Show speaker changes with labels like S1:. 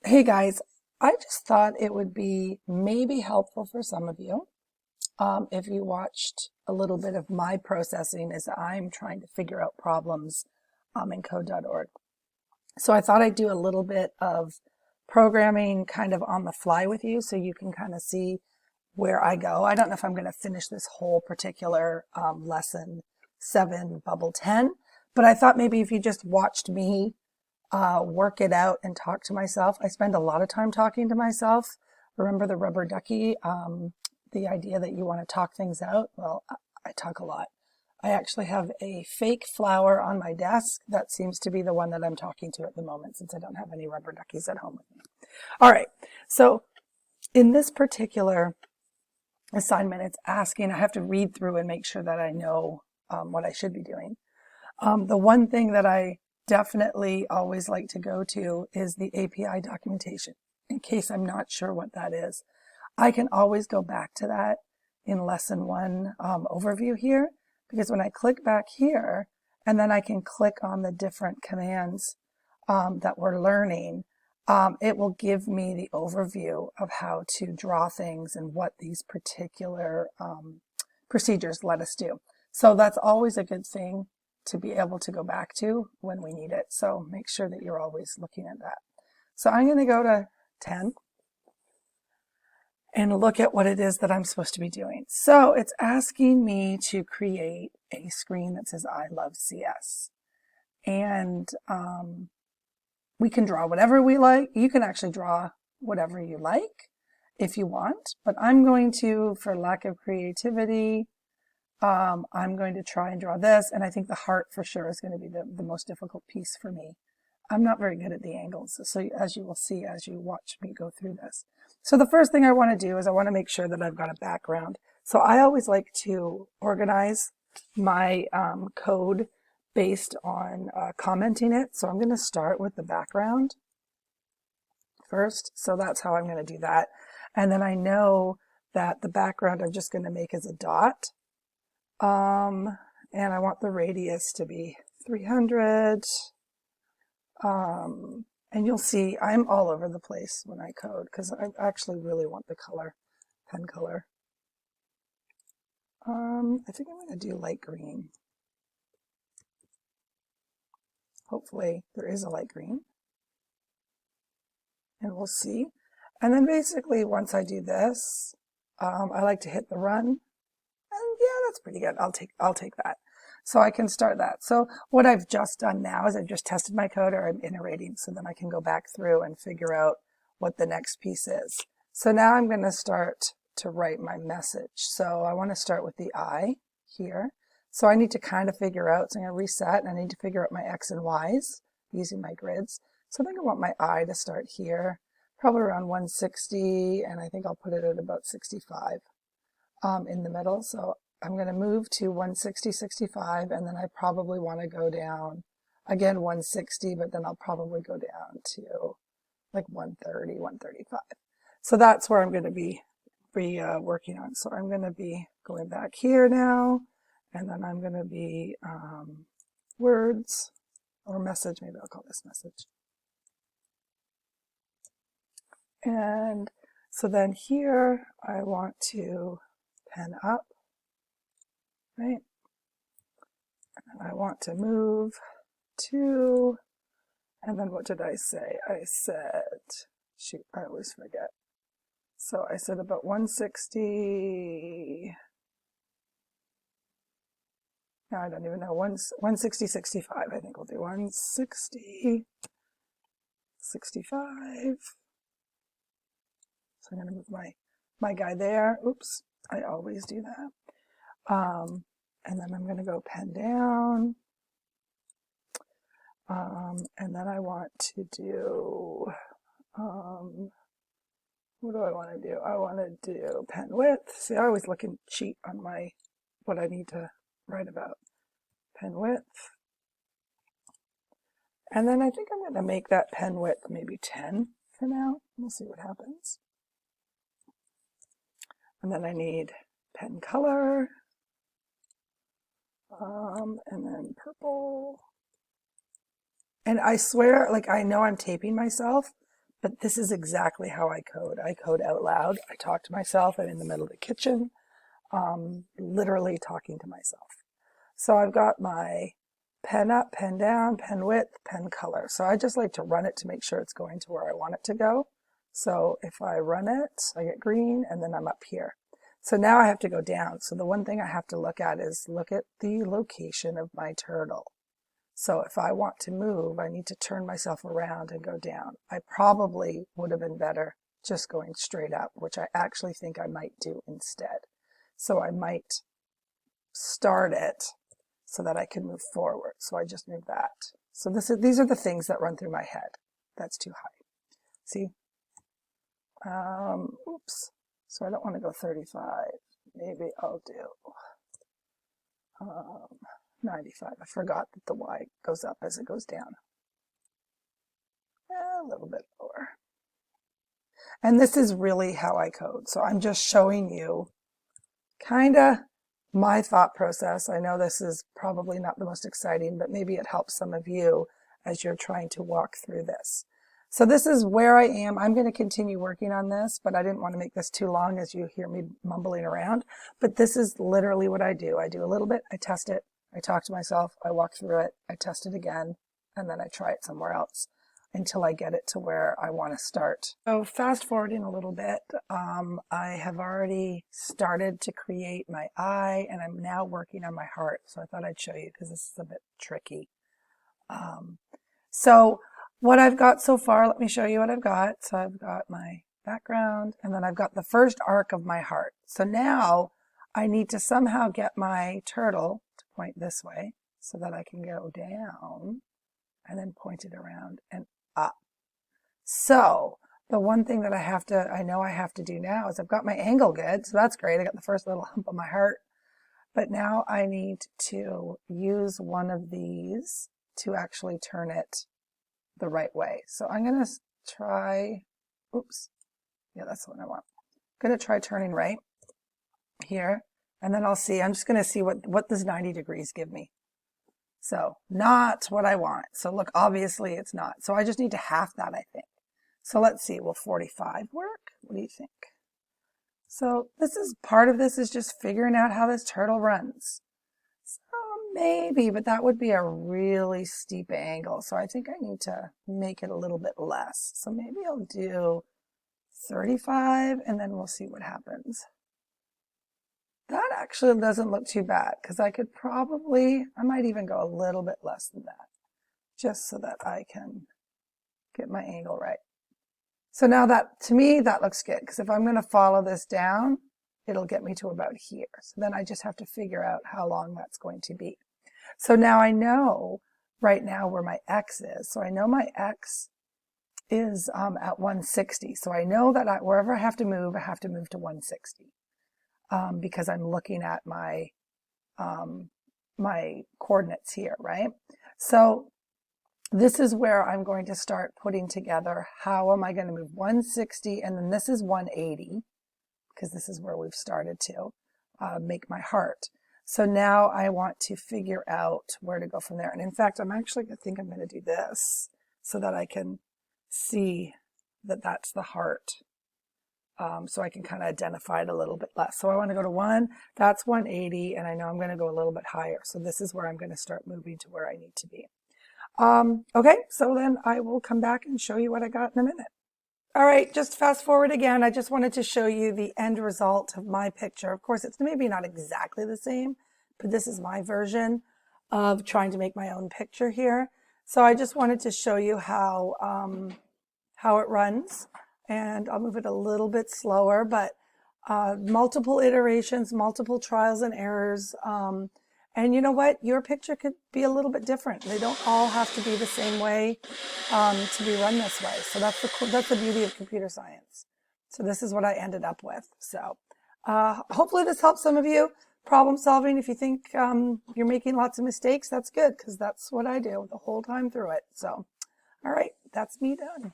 S1: Hey guys, I just thought it would be maybe helpful for some of you if you watched a little bit of my processing as I'm trying to figure out problems in code.org. So I thought I'd do a little bit of programming kind of on the fly with you so you can kind of see where I go. I don't know if I'm going to finish this whole particular lesson 7, bubble 10, but I thought maybe if you just watched me work it out and talk to myself. I spend a lot of time talking to myself. Remember the rubber ducky? The idea that you want to talk things out? Well, I talk a lot. I actually have a fake flower on my desk. That seems to be the one that I'm talking to at the moment since I don't have any rubber duckies at home with me. All right. So in this particular assignment, it's asking, I have to read through and make sure that I know what I should be doing. The one thing that I definitely always like to go to is the API documentation in case I'm not sure what that is. I can always go back to that in lesson 1 overview here, because when I click back here and then I can click on the different commands that we're learning, it will give me the overview of how to draw things and what these particular procedures let us do. So that's always a good thing to be able to go back to when we need it. So make sure that you're always looking at that. So I'm going to go to 10 and look at what it is that I'm supposed to be doing. So it's asking me to create a screen that says I love CS. And we can draw whatever we like. You can actually draw whatever you like if you want, but I'm going to, for lack of creativity, I'm going to try and draw this, and I think the heart for sure is going to be the most difficult piece for me. I'm not very good at the angles, so as you will see as you watch me go through this. So the first thing I want to do is I want to make sure that I've got a background. So I always like to organize my code based on commenting it. So I'm going to start with the background first. So that's how I'm going to do that. And then I know that the background I'm just going to make as a dot. And I want the radius to be 300. And you'll see I'm all over the place when I code because I actually really want the color, pen color. I think I'm going to do light green. Hopefully there is a light green. And we'll see. And then basically once I do this, I like to hit the run. And yeah, that's pretty good. I'll take that. So I can start that. So what I've just done now is I've just tested my code, or I'm iterating, so then I can go back through and figure out what the next piece is. So now I'm going to start to write my message. So I want to start with the I here. So I need to kind of figure out, so I'm going to reset, and I need to figure out my X and Y's using my grids. So I think I want my I to start here, probably around 160, and I think I'll put it at about 65. In the middle. So I'm going to move to 160, 65, and then I probably want to go down again 160, but then I'll probably go down to like 130, 135. So that's where I'm going to be working on. So I'm going to be going back here now, and then I'm going to be words or message. Maybe I'll call this message. And so then here I want to pen up, right? And I want to move to, and then what did I say? I said, shoot, I always forget. So I said about 160, no, I don't even know, 160, 65. I think we'll do 160, 65. So I'm going to move my guy there. Oops. I always do that. And then I'm going to go pen down. And then I want to do, what do I want to do? I want to do pen width. See, I always look and cheat on what I need to write about. Pen width. And then I think I'm going to make that pen width maybe 10 for now. We'll see what happens. And then I need pen color, and then purple. And I swear, like I know I'm taping myself, But this is exactly how I code. I code out loud. I talk to myself. I'm in the middle of the kitchen, literally talking to myself. So I've got my pen up, pen down, pen width, pen color. So I just like to run it to make sure it's going to where I want it to go. So if I run it, I get green, and then I'm up here. So now I have to go down. So the one thing I have to look at is look at the location of my turtle. So if I want to move, I need to turn myself around and go down. I probably would have been better just going straight up, which I actually think I might do instead. So I might start it so that I can move forward. So I just move that. So these are the things that run through my head. That's too high. See? Oops. So I don't want to go 35. Maybe I'll do 95. I forgot that the Y goes up as it goes down. A little bit lower. And this is really how I code. So I'm just showing you kind of my thought process. I know this is probably not the most exciting, but maybe it helps some of you as you're trying to walk through this. So this is where I am. I'm going to continue working on this, but I didn't want to make this too long as you hear me mumbling around. But this is literally what I do. I do a little bit, I test it, I talk to myself, I walk through it, I test it again, and then I try it somewhere else until I get it to where I want to start. So fast forwarding a little bit, I have already started to create my eye, and I'm now working on my heart. So I thought I'd show you because this is a bit tricky. So what I've got so far, let me show you what I've got. So I've got my background, and then I've got the first arc of my heart. So now I need to somehow get my turtle to point this way so that I can go down and then point it around and up. So the one thing that I know I have to do now is I've got my angle good. So that's great. I got the first little hump of my heart. But now I need to use one of these to actually turn it the right way. So I'm going to try, oops, yeah, that's the one I want. I'm going to try turning right here, and then I'll see. I'm just going to see what does 90 degrees give me. So not what I want. So look, obviously it's not. So I just need to half that, I think. So let's see, will 45 work? What do you think? So part of this is just figuring out how this turtle runs. So maybe, but that would be a really steep angle. So I think I need to make it a little bit less. So maybe I'll do 35, and then we'll see what happens. That actually doesn't look too bad, because I might even go a little bit less than that, just so that I can get my angle right. So now to me, that looks good, because if I'm going to follow this down, it'll get me to about here. So then I just have to figure out how long that's going to be. So now I know right now where my X is. So I know my X is at 160. So I know that wherever I have to move to 160. Because I'm looking at my my coordinates here, right? So this is where I'm going to start putting together how am I going to move 160, and then this is 180, because this is where we've started to make my heart. So now I want to figure out where to go from there. And in fact, I think I'm going to do this so that I can see that that's the heart. So I can kind of identify it a little bit less. So I want to go to 1, that's 180, and I know I'm going to go a little bit higher. So this is where I'm going to start moving to where I need to be. Okay, so then I will come back and show you what I got in a minute. All right, just fast forward again. I just wanted to show you the end result of my picture. Of course, it's maybe not exactly the same, but this is my version of trying to make my own picture here. So I just wanted to show you how it runs. And I'll move it a little bit slower, but multiple iterations, multiple trials and errors. And you know what? Your picture could be a little bit different. They don't all have to be the same way to be run this way. So that's the beauty of computer science. So this is what I ended up with. So hopefully this helps some of you. Problem solving, if you think you're making lots of mistakes, that's good, because that's what I do the whole time through it. So, all right, that's me done.